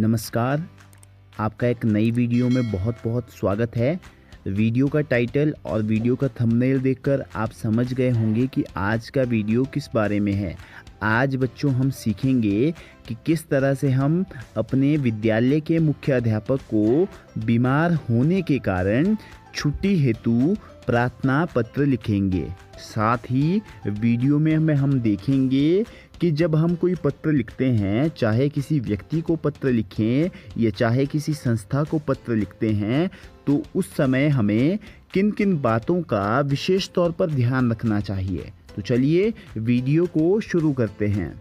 नमस्कार, आपका एक नई वीडियो में बहुत बहुत स्वागत है। वीडियो का टाइटल और वीडियो का थंबनेल देखकर आप समझ गए होंगे कि आज का वीडियो किस बारे में है। आज बच्चों हम सीखेंगे कि किस तरह से हम अपने विद्यालय के मुख्य अध्यापक को बीमार होने के कारण छुट्टी हेतु प्रार्थना पत्र लिखेंगे। साथ ही वीडियो में हम देखेंगे कि जब हम कोई पत्र लिखते हैं, चाहे किसी व्यक्ति को पत्र लिखें या चाहे किसी संस्था को पत्र लिखते हैं, तो उस समय हमें किन किन बातों का विशेष तौर पर ध्यान रखना चाहिए। तो चलिए वीडियो को शुरू करते हैं।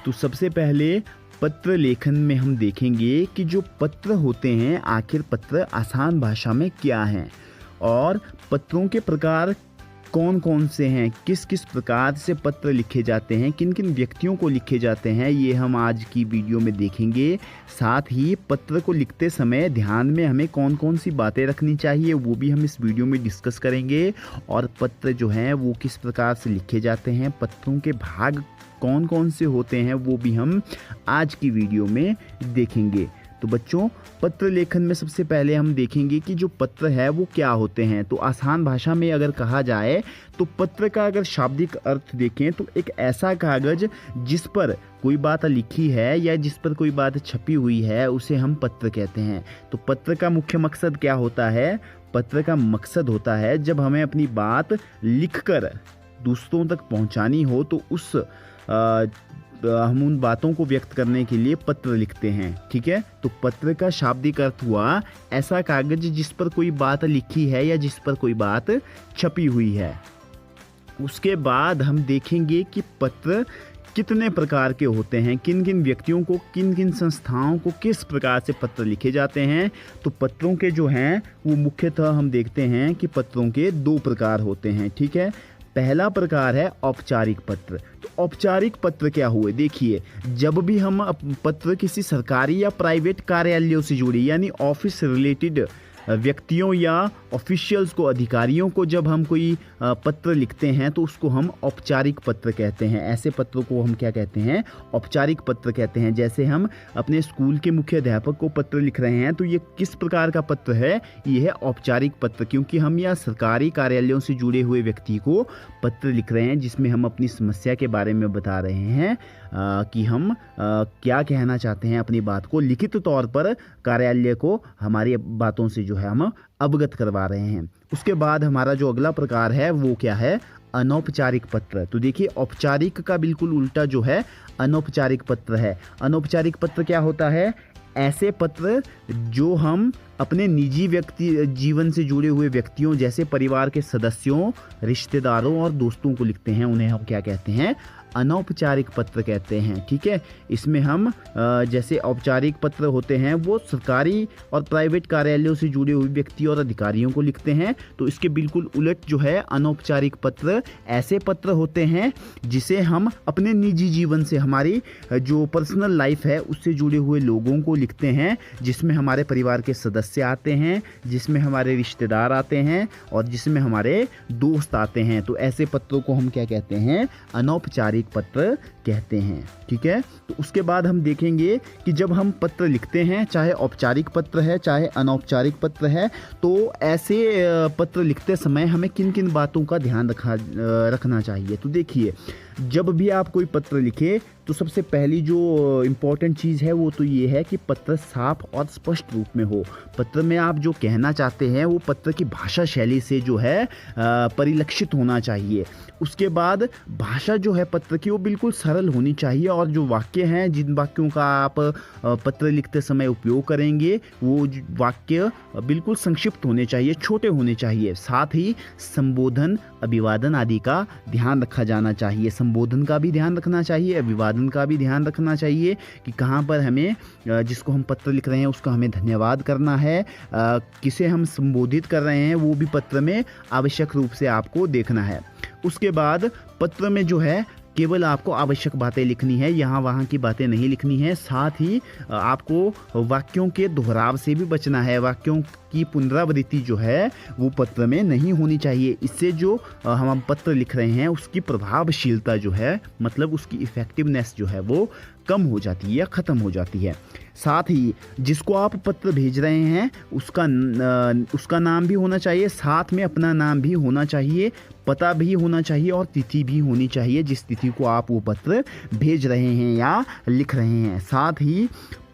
तो सबसे पहले पत्र लेखन में हम देखेंगे कि जो पत्र होते हैं, आखिर पत्र आसान भाषा में क्या हैं और पत्रों के प्रकार कौन कौन से हैं, किस किस प्रकार से पत्र लिखे जाते हैं, किन किन व्यक्तियों को लिखे जाते हैं, ये हम आज की वीडियो में देखेंगे। साथ ही पत्र को लिखते समय ध्यान में हमें कौन कौन सी बातें रखनी चाहिए वो भी हम इस वीडियो में डिस्कस करेंगे। और पत्र जो हैं वो किस प्रकार से लिखे जाते हैं, पत्रों के भाग कौन कौन से होते हैं वो भी हम आज की वीडियो में देखेंगे। तो बच्चों, पत्र लेखन में सबसे पहले हम देखेंगे कि जो पत्र है वो क्या होते हैं। तो आसान भाषा में अगर कहा जाए तो पत्र का अगर शाब्दिक अर्थ देखें तो एक ऐसा कागज जिस पर कोई बात लिखी है या जिस पर कोई बात छपी हुई है उसे हम पत्र कहते हैं। तो पत्र का मुख्य मकसद क्या होता है? पत्र का मकसद होता है जब हमें अपनी बात लिखकर दूसरों तक पहुंचानी हो तो हम उन बातों को व्यक्त करने के लिए पत्र लिखते हैं। ठीक है, तो पत्र का शाब्दिक अर्थ हुआ ऐसा कागज जिस पर कोई बात लिखी है या जिस पर कोई बात छपी हुई है। उसके बाद हम देखेंगे कि पत्र कितने प्रकार के होते हैं, किन किन व्यक्तियों को, किन किन संस्थाओं को किस प्रकार से पत्र लिखे जाते हैं। तो पत्रों के जो हैं वो मुख्यतः हम देखते हैं कि पत्रों के दो प्रकार होते हैं। ठीक है, पहला प्रकार है औपचारिक पत्र। तो औपचारिक पत्र क्या हुए? देखिए, जब भी हम पत्र किसी सरकारी या प्राइवेट कार्यालयों से जुड़े यानी ऑफिस रिलेटेड व्यक्तियों या ऑफिशियल्स को, अधिकारियों को जब हम कोई पत्र लिखते हैं तो उसको हम औपचारिक पत्र कहते हैं। ऐसे पत्रों को हम क्या कहते हैं? औपचारिक पत्र कहते हैं। जैसे हम अपने स्कूल के मुख्य अध्यापक को पत्र लिख रहे हैं तो ये किस प्रकार का पत्र है? ये है औपचारिक पत्र, क्योंकि हम या सरकारी कार्यालयों से जुड़े हुए व्यक्ति को पत्र लिख रहे हैं जिसमें हम अपनी समस्या के बारे में बता रहे हैं कि हम क्या कहना चाहते हैं, अपनी बात को लिखित तौर पर कार्यालय को हमारी बातों से जो है हम अवगत करवा रहे हैं। उसके बाद हमारा जो अगला प्रकार है वो क्या है? अनौपचारिक पत्र। तो देखिए, औपचारिक का बिल्कुल उल्टा जो है अनौपचारिक पत्र है। अनौपचारिक पत्र क्या होता है? ऐसे पत्र जो हम अपने निजी जीवन से जुड़े हुए व्यक्तियों जैसे परिवार के सदस्यों, रिश्तेदारों और दोस्तों को लिखते हैं, उन्हें हम क्या कहते हैं? अनौपचारिक पत्र कहते हैं। ठीक है, इसमें हम जैसे औपचारिक पत्र होते हैं वो सरकारी और प्राइवेट कार्यालयों से जुड़े हुए व्यक्ति और अधिकारियों को लिखते हैं। तो इसके बिल्कुल उलट जो है अनौपचारिक पत्र ऐसे पत्र होते हैं जिसे हम अपने निजी जीवन से, हमारी जो पर्सनल लाइफ है उससे जुड़े हुए लोगों को लिखते हैं, जिसमें हमारे परिवार के सदस्य आते हैं, जिसमें हमारे रिश्तेदार आते हैं और जिसमें हमारे दोस्त आते हैं। तो ऐसे पत्रों को हम क्या कहते हैं? अनौपचारिक पत्र कहते हैं। ठीक है, तो उसके बाद हम देखेंगे कि जब हम पत्र लिखते हैं, चाहे औपचारिक पत्र है चाहे अनौपचारिक पत्र है, तो ऐसे पत्र लिखते समय हमें किन किन बातों का ध्यान रखना चाहिए। तो देखिए, जब भी आप कोई पत्र लिखे तो सबसे पहली जो इम्पोर्टेंट चीज़ है वो तो ये है कि पत्र साफ और स्पष्ट रूप में हो। पत्र में आप जो कहना चाहते हैं वो पत्र की भाषा शैली से जो है परिलक्षित होना चाहिए। उसके बाद भाषा जो है पत्र की वो बिल्कुल सरल होनी चाहिए और जो वाक्य हैं, जिन वाक्यों का आप पत्र लिखते समय उपयोग करेंगे वो वाक्य बिल्कुल संक्षिप्त होने चाहिए, छोटे होने चाहिए। साथ ही संबोधन, अभिवादन आदि का ध्यान रखा जाना चाहिए। संबोधन का भी ध्यान रखना चाहिए, अभिवादन का भी ध्यान रखना चाहिए कि कहाँ पर हमें जिसको हम पत्र लिख रहे हैं उसका हमें धन्यवाद करना है, किसे हम संबोधित कर रहे हैं वो भी पत्र में आवश्यक रूप से आपको देखना है। उसके बाद पत्र में जो है केवल आपको आवश्यक बातें लिखनी है, यहाँ वहाँ की बातें नहीं लिखनी है। साथ ही आपको वाक्यों के दोहराव से भी बचना है। वाक्यों की पुनरावृत्ति जो है वो पत्र में नहीं होनी चाहिए। इससे जो हम पत्र लिख रहे हैं उसकी प्रभावशीलता जो है, मतलब उसकी इफ़ेक्टिवनेस जो है वो कम हो जाती है या ख़त्म हो जाती है। साथ ही जिसको आप पत्र भेज रहे हैं उसका नाम भी होना चाहिए, साथ में अपना नाम भी होना चाहिए, पता भी होना चाहिए और तिथि भी होनी चाहिए जिस तिथि को आप वो पत्र भेज रहे हैं या लिख रहे हैं। साथ ही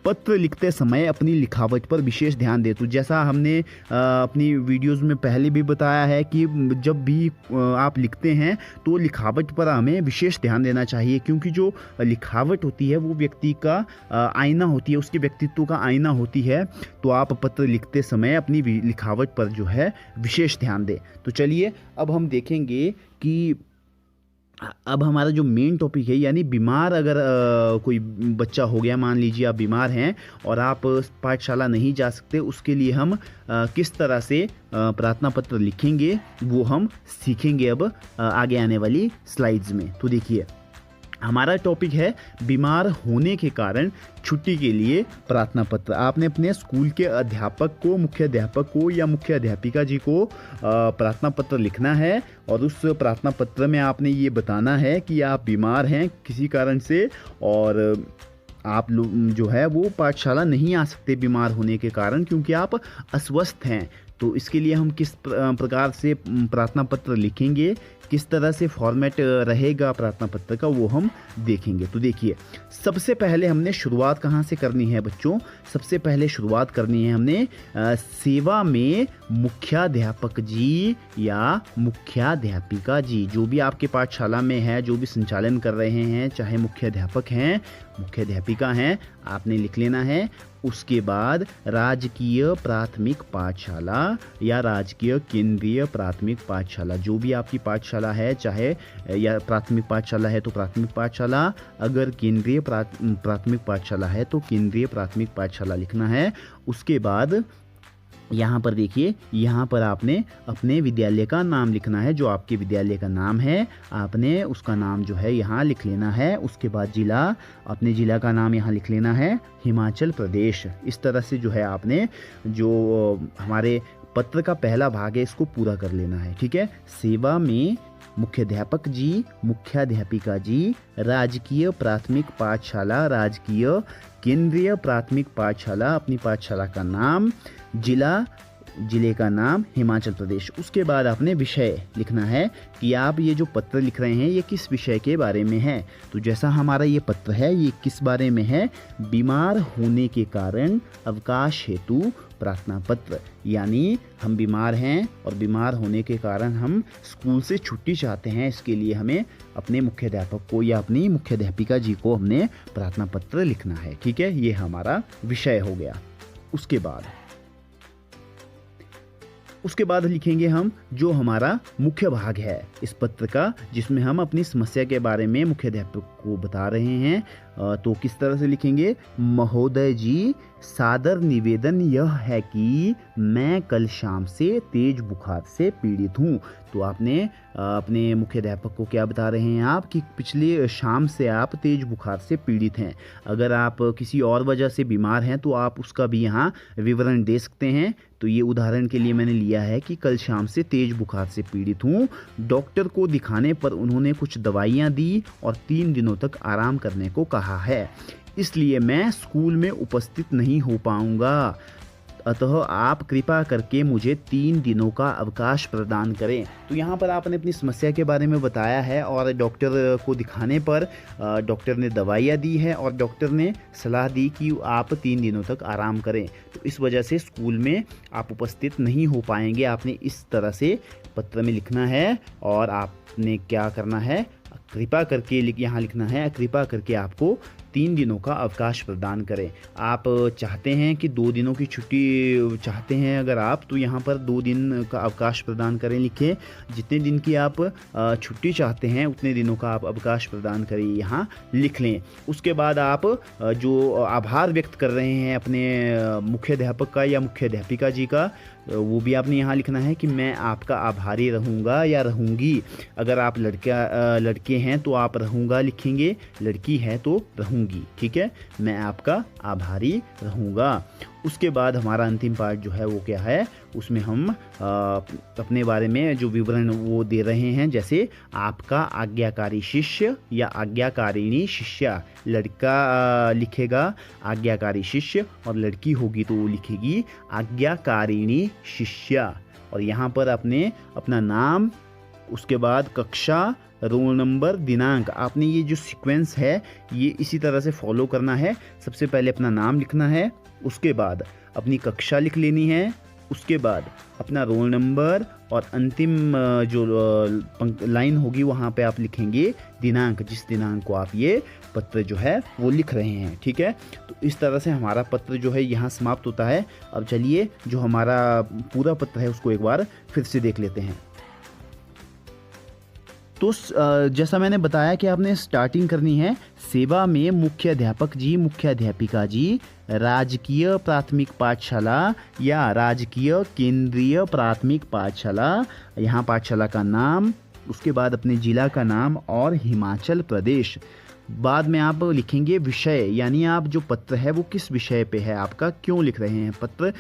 पत्र लिखते समय अपनी लिखावट पर विशेष ध्यान दें। तो जैसा हमने अपनी वीडियोस में पहले भी बताया है कि जब भी आप लिखते हैं तो लिखावट पर हमें विशेष ध्यान देना चाहिए, क्योंकि जो लिखावट होती है वो व्यक्ति का आईना होती है, उसके व्यक्तित्व का आईना होती है। तो आप पत्र लिखते समय अपनी लिखावट पर जो है विशेष ध्यान दें। तो चलिए अब हम देखेंगे कि अब हमारा जो मेन टॉपिक है, यानी बीमार अगर कोई बच्चा हो गया, मान लीजिए आप बीमार हैं और आप पाठशाला नहीं जा सकते, उसके लिए हम किस तरह से प्रार्थना पत्र लिखेंगे वो हम सीखेंगे अब आगे आने वाली स्लाइड्स में। तो देखिए हमारा टॉपिक है बीमार होने के कारण छुट्टी के लिए प्रार्थना पत्र। आपने अपने स्कूल के अध्यापक को, मुख्य अध्यापक को या मुख्य अध्यापिका जी को प्रार्थना पत्र लिखना है और उस प्रार्थना पत्र में आपने ये बताना है कि आप बीमार हैं किसी कारण से और आप जो है वो पाठशाला नहीं आ सकते बीमार होने के कारण, क्योंकि आप अस्वस्थ हैं। तो इसके लिए हम किस प्रकार से प्रार्थना पत्र लिखेंगे, किस तरह से फॉर्मेट रहेगा प्रार्थना पत्र का, वो हम देखेंगे। तो देखिए सबसे पहले हमने शुरुआत कहाँ से करनी है बच्चों? सबसे पहले शुरुआत करनी है हमने सेवा में मुख्याध्यापक जी या मुख्याध्यापिका जी, जो भी आपके पाठशाला में है, जो भी संचालन कर रहे हैं, चाहे मुख्याध्यापक हैं, मुख्याध्यापिका हैं, आपने लिख लेना है। उसके बाद राजकीय प्राथमिक पाठशाला या राजकीय केंद्रीय प्राथमिक पाठशाला, जो भी आपकी पाठशाला है, चाहे या प्राथमिक पाठशाला है तो प्राथमिक पाठशाला, अगर केंद्रीय प्राथमिक पाठशाला है तो केंद्रीय प्राथमिक पाठशाला लिखना है। उसके बाद यहाँ पर देखिए, यहाँ पर आपने अपने विद्यालय का नाम लिखना है, जो आपके विद्यालय का नाम है आपने उसका नाम जो है यहाँ लिख लेना है। उसके बाद जिला, अपने जिला का नाम यहाँ लिख लेना है, हिमाचल प्रदेश। इस तरह से जो है आपने जो हमारे पत्र का पहला भाग है इसको पूरा कर लेना है, ठीक है। सेवा में मुख्याध्यापक जी, मुख्याध्यापिका जी, राजकीय प्राथमिक पाठशाला, राजकीय केंद्रीय प्राथमिक पाठशाला, अपनी पाठशाला का नाम, जिला, जिले का नाम हिमाचल प्रदेश। उसके बाद आपने विषय लिखना है कि आप ये जो पत्र लिख रहे हैं ये किस विषय के बारे में है। तो जैसा हमारा ये पत्र है ये किस बारे में है? बीमार होने के कारण अवकाश हेतु प्रार्थना पत्र, यानी हम बीमार हैं और बीमार होने के कारण हम स्कूल से छुट्टी चाहते हैं, इसके लिए हमें अपने मुख्याध्यापक को या अपनी मुख्याध्यापिका जी को हमने प्रार्थना पत्र लिखना है, ठीक है। ये हमारा विषय हो गया। उसके बाद लिखेंगे हम जो हमारा मुख्य भाग है इस पत्र का, जिसमें हम अपनी समस्या के बारे में मुख्याध्यापक को बता रहे हैं। तो किस तरह से लिखेंगे? महोदय जी, सादर निवेदन यह है कि मैं कल शाम से तेज बुखार से पीड़ित हूँ। तो आपने अपने मुख्याध्यापक को क्या बता रहे हैं आप कि पिछले शाम से आप तेज बुखार से पीड़ित हैं। अगर आप किसी और वजह से बीमार हैं तो आप उसका भी यहाँ विवरण दे सकते हैं। तो ये उदाहरण के लिए मैंने लिया है कि कल शाम से तेज बुखार से पीड़ित हूँ। डॉक्टर को दिखाने पर उन्होंने कुछ दवाइयाँ दी और 3 दिनों तक आराम करने को कहा है, इसलिए मैं स्कूल में उपस्थित नहीं हो पाऊंगा। अतः आप कृपा करके मुझे 3 दिनों का अवकाश प्रदान करें। तो यहाँ पर आपने अपनी समस्या के बारे में बताया है और डॉक्टर को दिखाने पर डॉक्टर ने दवाइयाँ दी है और डॉक्टर ने सलाह दी कि आप 3 दिनों तक आराम करें। तो इस वजह से स्कूल में आप उपस्थित नहीं हो पाएंगे। आपने इस तरह से पत्र में लिखना है और आपने क्या करना है? कृपा करके यहाँ लिखना है, कृपा करके आपको 3 दिनों का अवकाश प्रदान करें। आप चाहते हैं कि 2 दिनों की छुट्टी चाहते हैं अगर आप, तो यहाँ पर 2 दिन का अवकाश प्रदान करें लिखें। जितने दिन की आप छुट्टी चाहते हैं उतने दिनों का आप अवकाश प्रदान करें, यहाँ लिख लें। उसके बाद आप जो आभार व्यक्त कर रहे हैं अपने मुख्याध्यापक का या मुख्याध्यापिका जी का, वो भी आपने यहाँ लिखना है कि मैं आपका आभारी रहूँगा या रहूँगी। अगर आप लड़के हैं तो आप रहूँगा लिखेंगे, लड़की है तो रहूँगी रहूँगी। ठीक है, मैं आपका आभारी रहूँगा। उसके बाद हमारा अंतिम पार्ट जो है वो क्या है, उसमें हम अपने बारे में जो विवरण वो दे रहे हैं, जैसे आपका आज्ञाकारी शिष्य या आज्ञाकारिणी शिष्या। लड़का लिखेगा आज्ञाकारी शिष्य और लड़की होगी तो वो लिखेगी आज्ञाकारिणी शिष्या। और यहाँ पर आपने अपना नाम, उसके बाद कक्षा, रोल नंबर, दिनांक, आपने ये जो सीक्वेंस है ये इसी तरह से फॉलो करना है। सबसे पहले अपना नाम लिखना है, उसके बाद अपनी कक्षा लिख लेनी है, उसके बाद अपना रोल नंबर और अंतिम जो लाइन होगी वहाँ पे आप लिखेंगे दिनांक, जिस दिनांक को आप ये पत्र जो है वो लिख रहे हैं। ठीक है, तो इस तरह से हमारा पत्र जो है यहाँ समाप्त होता है। अब चलिए जो हमारा पूरा पत्र है उसको एक बार फिर से देख लेते हैं। तो जैसा मैंने बताया कि आपने स्टार्टिंग करनी है, सेवा में मुख्य अध्यापक जी, मुख्य अध्यापिका जी, राजकीय प्राथमिक पाठशाला या राजकीय केंद्रीय प्राथमिक पाठशाला, यहाँ पाठशाला का नाम, उसके बाद अपने जिला का नाम और हिमाचल प्रदेश। बाद में आप लिखेंगे विषय, यानी आप जो पत्र है वो किस विषय पे है, आपका क्यों लिख रहे हैं पत्र।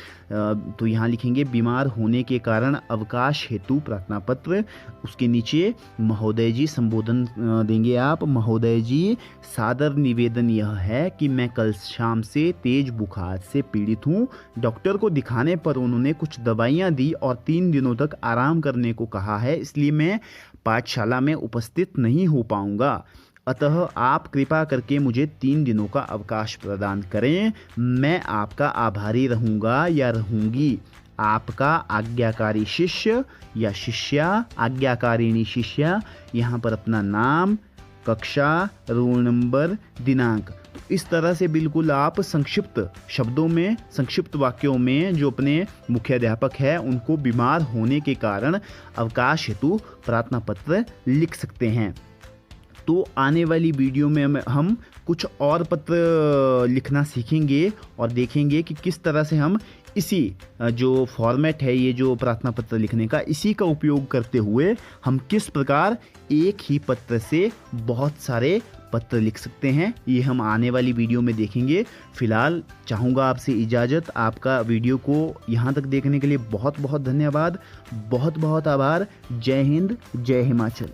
तो यहाँ लिखेंगे बीमार होने के कारण अवकाश हेतु प्रार्थना पत्र। उसके नीचे महोदय जी संबोधन देंगे आप। महोदय जी, सादर निवेदन यह है कि मैं कल शाम से तेज बुखार से पीड़ित हूँ। डॉक्टर को दिखाने पर उन्होंने कुछ दवाइयाँ दी और 3 दिनों तक आराम करने को कहा है, इसलिए मैं पाठशाला में उपस्थित नहीं हो पाऊँगा। अतः आप कृपा करके मुझे 3 दिनों का अवकाश प्रदान करें। मैं आपका आभारी रहूँगा या रहूँगी। आपका आज्ञाकारी शिष्य या शिष्या, आज्ञाकारिणी शिष्या। यहाँ पर अपना नाम, कक्षा, रोल नंबर, दिनांक। तो इस तरह से बिल्कुल आप संक्षिप्त शब्दों में, संक्षिप्त वाक्यों में जो अपने मुख्य अध्यापक है उनको बीमार होने के कारण अवकाश हेतु प्रार्थना पत्र लिख सकते हैं। तो आने वाली वीडियो में हम कुछ और पत्र लिखना सीखेंगे और देखेंगे कि किस तरह से हम इसी जो फॉर्मेट है, ये जो प्रार्थना पत्र लिखने का, इसी का उपयोग करते हुए हम किस प्रकार एक ही पत्र से बहुत सारे पत्र लिख सकते हैं, ये हम आने वाली वीडियो में देखेंगे। फिलहाल चाहूँगा आपसे इजाज़त। आपका वीडियो को यहाँ तक देखने के लिए बहुत बहुत धन्यवाद, बहुत बहुत आभार। जय हिंद, जय हिमाचल।